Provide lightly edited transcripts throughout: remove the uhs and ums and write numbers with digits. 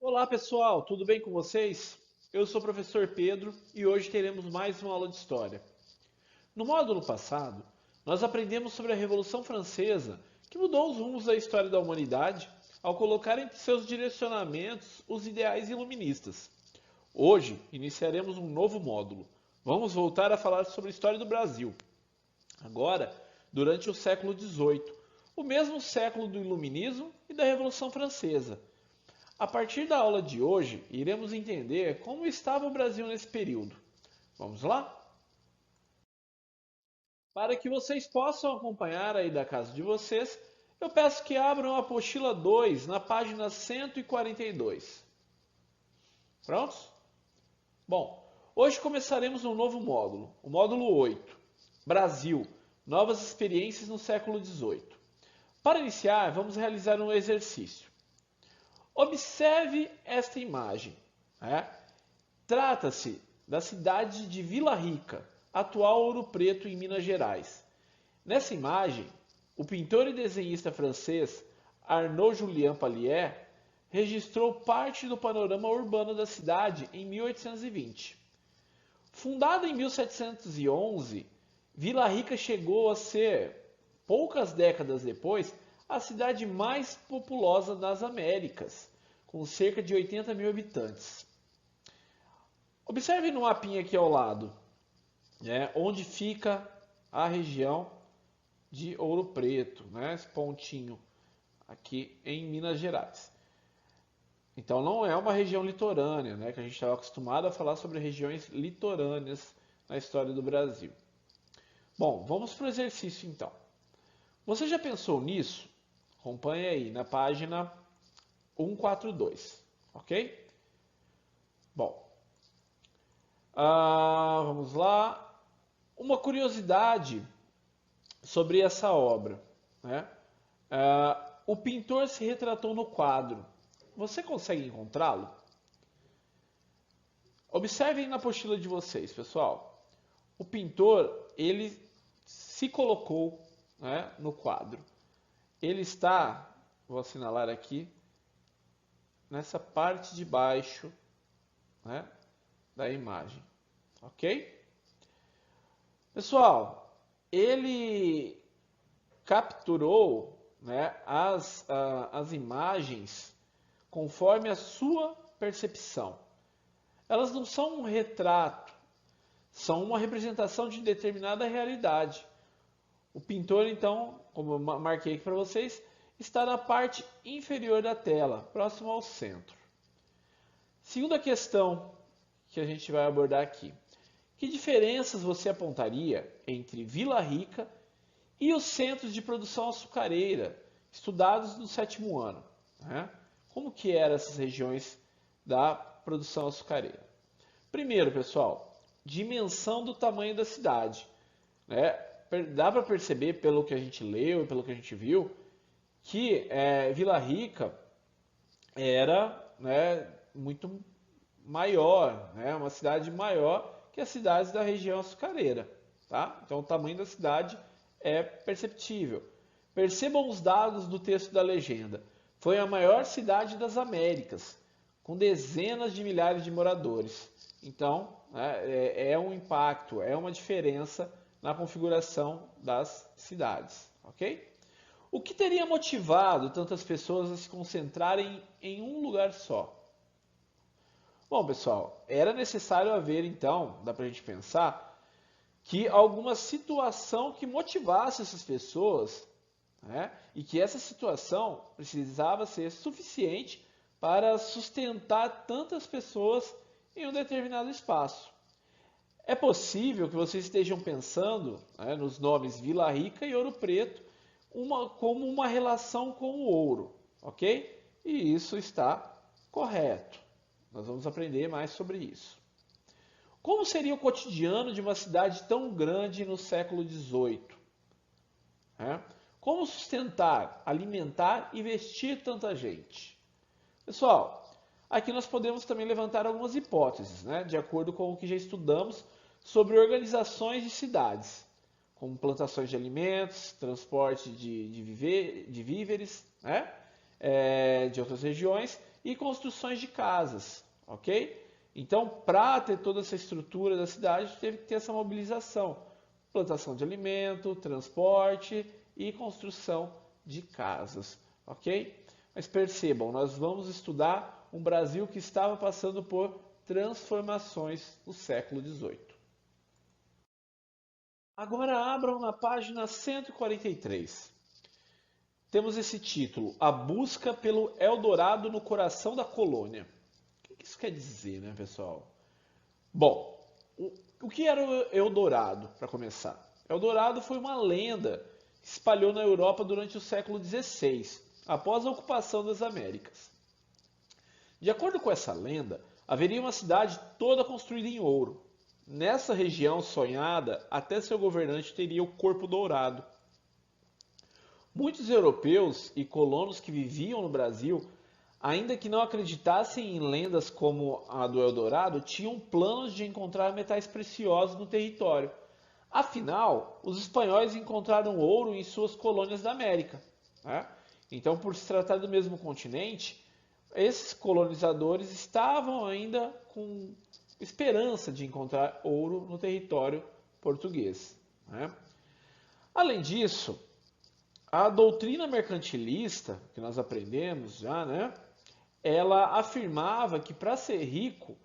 Olá pessoal, tudo bem com vocês? Eu sou o professor Pedro e hoje teremos mais uma aula de história. No módulo passado, nós aprendemos sobre a Revolução Francesa, que mudou os rumos da história da humanidade ao colocar entre seus direcionamentos os ideais iluministas. Hoje, iniciaremos um novo módulo. Vamos voltar a falar sobre a história do Brasil. Agora, durante o século XVIII, o mesmo século do Iluminismo e da Revolução Francesa. A partir da aula de hoje, iremos entender como estava o Brasil nesse período. Vamos lá? Para que vocês possam acompanhar aí da casa de vocês, eu peço que abram a apostila 2 na página 142. Prontos? Bom, hoje começaremos um novo módulo, o módulo 8, Brasil, novas experiências no século XVIII. Para iniciar, vamos realizar um exercício. Observe esta imagem. Trata-se da cidade de Vila Rica, atual Ouro Preto, em Minas Gerais. Nessa imagem, o pintor e desenhista francês Arnaud Julien Pallier registrou parte do panorama urbano da cidade em 1820. Fundada em 1711, Vila Rica chegou a ser, poucas décadas depois, a cidade mais populosa das Américas, com cerca de 80 mil habitantes. Observe no mapinha aqui ao lado, onde fica a região de Ouro Preto, esse pontinho aqui em Minas Gerais. Então não é uma região litorânea, que a gente estava acostumado a falar sobre regiões litorâneas na história do Brasil. Bom, vamos para o exercício então. Você já pensou nisso? Acompanhe aí na página 142, ok? Bom, vamos lá. Uma curiosidade sobre essa obra. O pintor se retratou no quadro. Você consegue encontrá-lo? Observem na apostila de vocês, pessoal. O pintor, ele se colocou, no quadro. Ele está, vou assinalar aqui, nessa parte de baixo, da imagem, ok? Pessoal, ele capturou, as imagens conforme a sua percepção. Elas não são um retrato, são uma representação de determinada realidade. O pintor, então, como eu marquei aqui para vocês, está na parte inferior da tela, próximo ao centro. Segunda questão que a gente vai abordar aqui. Que diferenças você apontaria entre Vila Rica e os centros de produção açucareira, estudados no 7º ano? Como que eram essas regiões da produção açucareira? Primeiro, pessoal, dimensão do tamanho da cidade. Dá para perceber pelo que a gente leu e pelo que a gente viu que Vila Rica era muito maior, uma cidade maior que as cidades da região açucareira. Tá? Então o tamanho da cidade é perceptível. Percebam os dados do texto da legenda. Foi a maior cidade das Américas, com dezenas de milhares de moradores. Então é um impacto, é uma diferença na configuração das cidades, ok? O que teria motivado tantas pessoas a se concentrarem em um lugar só? Bom, pessoal, era necessário haver, então, dá para a gente pensar, que alguma situação que motivasse essas pessoas, e que essa situação precisava ser suficiente para sustentar tantas pessoas em um determinado espaço. É possível que vocês estejam pensando nos nomes Vila Rica e Ouro Preto como uma relação com o ouro, ok? E isso está correto. Nós vamos aprender mais sobre isso. Como seria o cotidiano de uma cidade tão grande no século XVIII? Como sustentar, alimentar e vestir tanta gente? Pessoal, aqui nós podemos também levantar algumas hipóteses, de acordo com o que já estudamos sobre organizações de cidades, como plantações de alimentos, transporte de víveres, de outras regiões e construções de casas, ok? Então, para ter toda essa estrutura da cidade, teve que ter essa mobilização, plantação de alimento, transporte e construção de casas, ok? Mas percebam, nós vamos estudar um Brasil que estava passando por transformações no século XVIII. Agora abram na página 143. Temos esse título, A Busca pelo Eldorado no Coração da Colônia. O que isso quer dizer, né, pessoal? Bom, o que era o Eldorado, para começar? Eldorado foi uma lenda que se espalhou na Europa durante o século XVI, após a ocupação das Américas. De acordo com essa lenda, haveria uma cidade toda construída em ouro. Nessa região sonhada, até seu governante teria o corpo dourado. Muitos europeus e colonos que viviam no Brasil, ainda que não acreditassem em lendas como a do Eldorado, tinham planos de encontrar metais preciosos no território. Afinal, os espanhóis encontraram ouro em suas colônias da América, né? Então, por se tratar do mesmo continente, esses colonizadores estavam ainda com esperança de encontrar ouro no território português, né? Além disso, a doutrina mercantilista, que nós aprendemos já, né? Ela afirmava que para ser rico,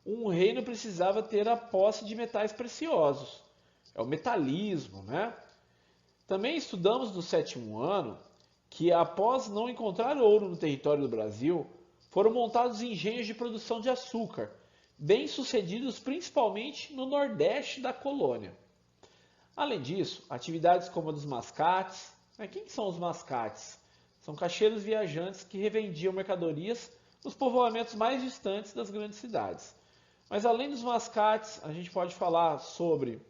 um reino precisava ter a posse de metais preciosos. É o metalismo, né? Também estudamos no 7º ano que após não encontrar ouro no território do Brasil, foram montados engenhos de produção de açúcar, bem-sucedidos principalmente no nordeste da colônia. Além disso, atividades como a dos mascates. Quem são os mascates? São caixeiros viajantes que revendiam mercadorias nos povoamentos mais distantes das grandes cidades. Mas além dos mascates, a gente pode falar sobre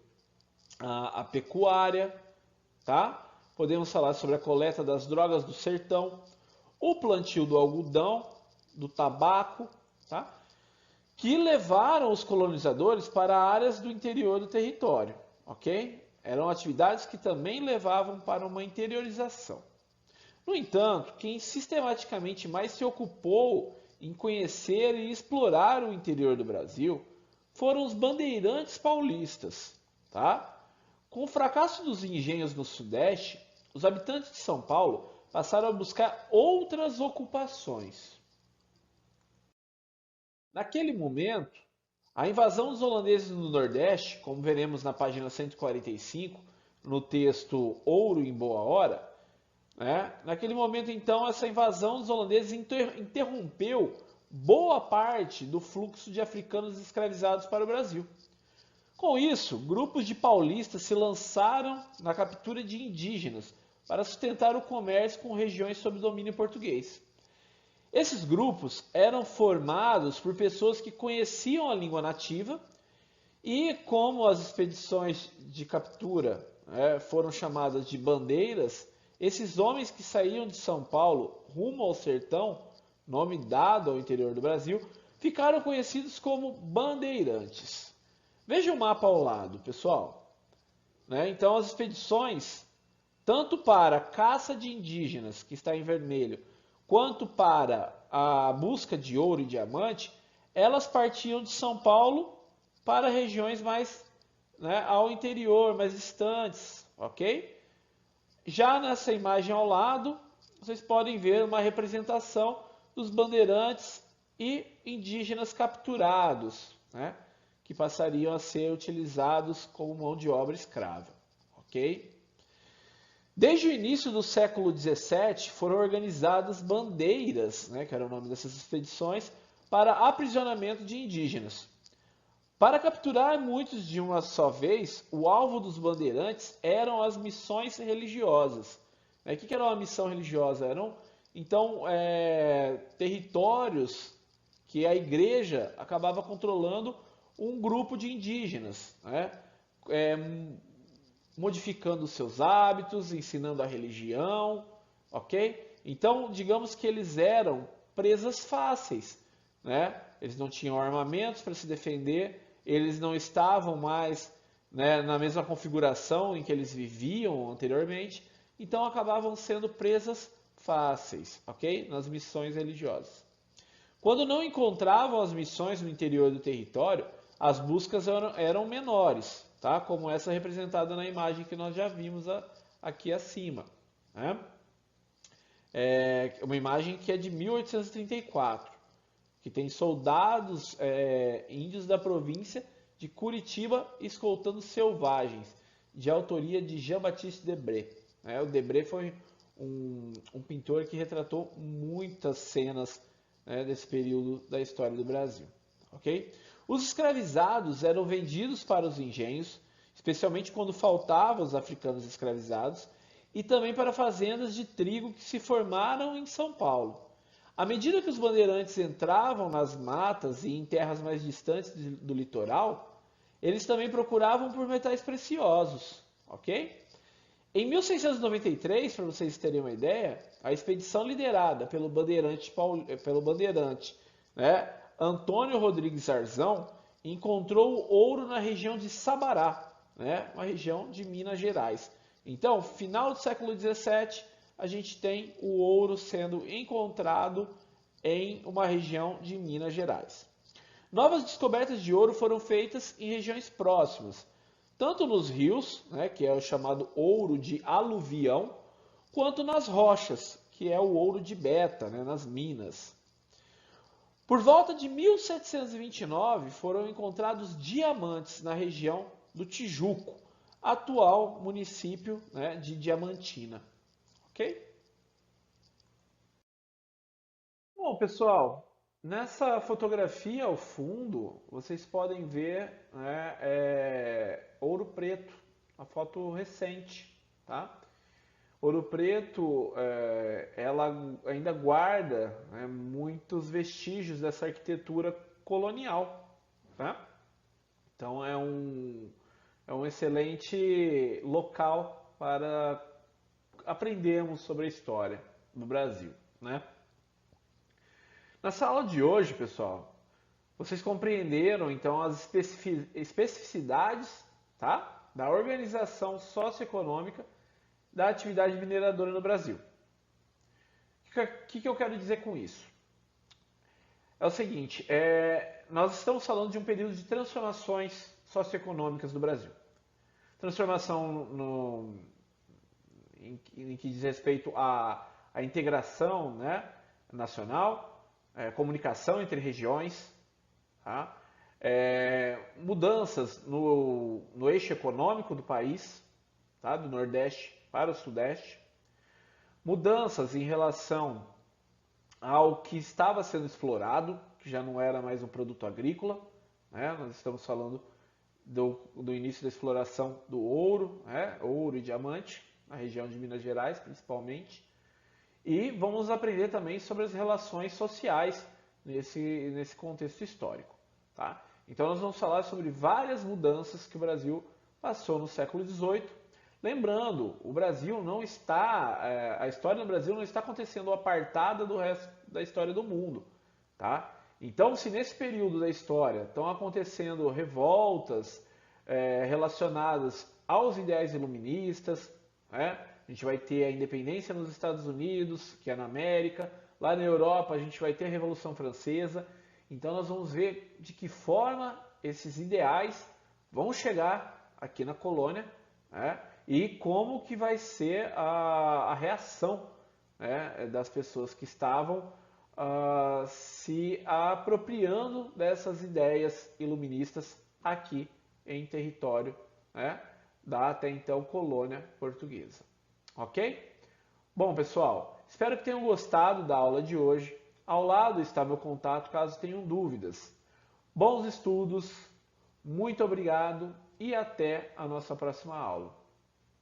a pecuária, tá? Podemos falar sobre a coleta das drogas do sertão, o plantio do algodão, do tabaco, tá? Que levaram os colonizadores para áreas do interior do território, ok? Eram atividades que também levavam para uma interiorização. No entanto, quem sistematicamente mais se ocupou em conhecer e explorar o interior do Brasil foram os bandeirantes paulistas, tá? Com o fracasso dos engenhos no Sudeste, os habitantes de São Paulo passaram a buscar outras ocupações. Naquele momento, a invasão dos holandeses no Nordeste, como veremos na página 145, no texto Ouro em Boa Hora, né? Naquele momento, então, essa invasão dos holandeses interrompeu boa parte do fluxo de africanos escravizados para o Brasil. Com isso, grupos de paulistas se lançaram na captura de indígenas para sustentar o comércio com regiões sob domínio português. Esses grupos eram formados por pessoas que conheciam a língua nativa e, como as expedições de captura foram chamadas de bandeiras, esses homens que saíam de São Paulo rumo ao sertão, nome dado ao interior do Brasil, ficaram conhecidos como bandeirantes. Veja o mapa ao lado, pessoal. Então, as expedições, tanto para a caça de indígenas, que está em vermelho, quanto para a busca de ouro e diamante, elas partiam de São Paulo para regiões mais ao interior, mais distantes, ok? Já nessa imagem ao lado, vocês podem ver uma representação dos bandeirantes e indígenas capturados, que passariam a ser utilizados como mão de obra escrava, ok? Desde o início do século XVII, foram organizadas bandeiras, que era o nome dessas expedições, para aprisionamento de indígenas. Para capturar muitos de uma só vez, o alvo dos bandeirantes eram as missões religiosas. O que era uma missão religiosa? Eram, então, territórios que a igreja acabava controlando um grupo de indígenas, modificando seus hábitos, ensinando a religião, ok? Então, digamos que eles eram presas fáceis, Eles não tinham armamentos para se defender, eles não estavam mais na mesma configuração em que eles viviam anteriormente, então acabavam sendo presas fáceis, ok? Nas missões religiosas. Quando não encontravam as missões no interior do território, as buscas eram menores, tá? Como essa representada na imagem que nós já vimos aqui acima, né? É uma imagem que é de 1834, que tem soldados índios da província de Curitiba escoltando selvagens, de autoria de Jean-Baptiste Debré. O Debré foi um pintor que retratou muitas cenas, desse período da história do Brasil. Okay? Os escravizados eram vendidos para os engenhos, especialmente quando faltavam os africanos escravizados, e também para fazendas de trigo que se formaram em São Paulo. À medida que os bandeirantes entravam nas matas e em terras mais distantes do litoral, eles também procuravam por metais preciosos, ok? Em 1693, para vocês terem uma ideia, a expedição liderada pelo bandeirante, Antônio Rodrigues Arzão, encontrou ouro na região de Sabará, uma região de Minas Gerais. Então, final do século XVII, a gente tem o ouro sendo encontrado em uma região de Minas Gerais. Novas descobertas de ouro foram feitas em regiões próximas, tanto nos rios, que é o chamado ouro de aluvião, quanto nas rochas, que é o ouro de beta, nas minas. Por volta de 1729, foram encontrados diamantes na região do Tijuco, atual município de Diamantina. Ok? Bom, pessoal, nessa fotografia ao fundo, vocês podem ver Ouro Preto, uma foto recente, tá? Ouro Preto, ela ainda guarda muitos vestígios dessa arquitetura colonial, tá? Então é um excelente local para aprendermos sobre a história do Brasil, né? Nessa aula de hoje, pessoal, vocês compreenderam então as especificidades, tá, da organização socioeconômica da atividade mineradora no Brasil. O que eu quero dizer com isso? É o seguinte, nós estamos falando de um período de transformações socioeconômicas do Brasil. Transformação em que diz respeito à integração nacional, comunicação entre regiões, tá? Mudanças no eixo econômico do país, tá? Do Nordeste para o Sudeste, mudanças em relação ao que estava sendo explorado, que já não era mais um produto agrícola, nós estamos falando do início da exploração do ouro, ouro e diamante, na região de Minas Gerais principalmente. E vamos aprender também sobre as relações sociais nesse contexto histórico. Tá? Então nós vamos falar sobre várias mudanças que o Brasil passou no século XVIII. Lembrando, o Brasil não está, a história do Brasil não está acontecendo apartada do resto da história do mundo. Tá? Então, se nesse período da história estão acontecendo revoltas relacionadas aos ideais iluministas, a gente vai ter a independência nos Estados Unidos, que é na América. Lá na Europa a gente vai ter a Revolução Francesa. Então nós vamos ver de que forma esses ideais vão chegar aqui na colônia, e como que vai ser a reação das pessoas que estavam se apropriando dessas ideias iluministas aqui em território da até então colônia portuguesa. Ok? Bom, pessoal, espero que tenham gostado da aula de hoje. Ao lado está meu contato caso tenham dúvidas. Bons estudos, muito obrigado e até a nossa próxima aula.